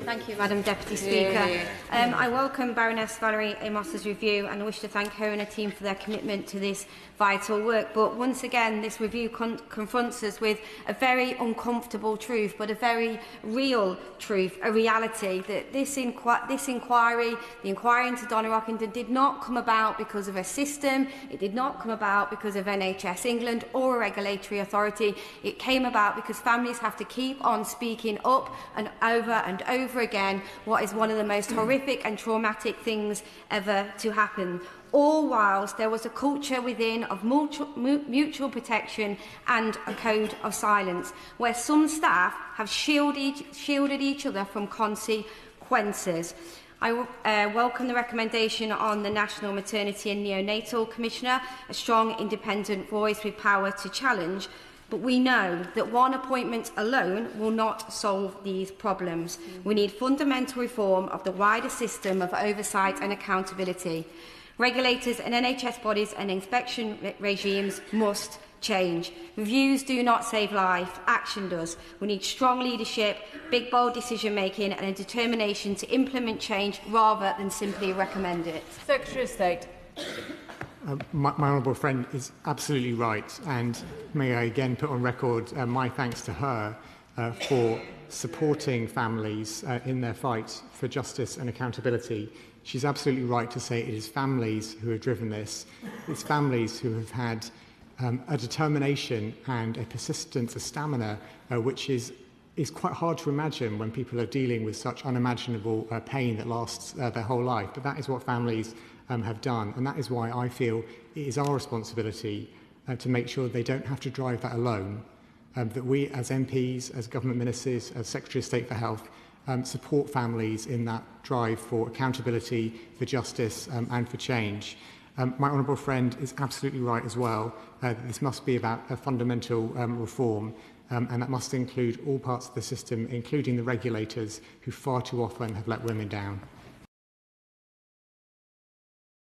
Thank you, Madam Deputy Speaker. I welcome Baroness Valerie Amos's review and I wish to thank her and her team for their commitment to this vital work. But once again, this review confronts us with a very uncomfortable truth, but a very real truth, a reality, that this inquiry, the inquiry into Donna Rockington, did not come about because of a system, it did not come about because of NHS England or a regulatory authority. It came about because families have to keep on speaking up and over again what is one of the most horrific and traumatic things ever to happen. All whilst there was a culture within of mutual protection and a code of silence, where some staff have shielded each other from consequences. I welcome the recommendation on the National Maternity and Neonatal Commissioner, a strong independent voice with power to challenge. But we know that one appointment alone will not solve these problems. We need fundamental reform of the wider system of oversight and accountability. Regulators and NHS bodies and inspection regimes must change. Reviews do not save life, action does. We need strong leadership, big bold decision making and a determination to implement change rather than simply recommend it. Secretary of State. My honourable friend is absolutely right, and may I again put on record my thanks to her for supporting families in their fight for justice and accountability. She's absolutely right to say it is families who have driven this. It's families who have had a determination and a persistence, a stamina, which is quite hard to imagine when people are dealing with such unimaginable pain that lasts their whole life. But that is what families have done, and that is why I feel it is our responsibility to make sure they don't have to drive that alone, that we as MPs, as government ministers, as Secretary of State for Health, support families in that drive for accountability, for justice and for change. My honourable friend is absolutely right as well. This must be about a fundamental reform, and that must include all parts of the system, including the regulators who far too often have let women down.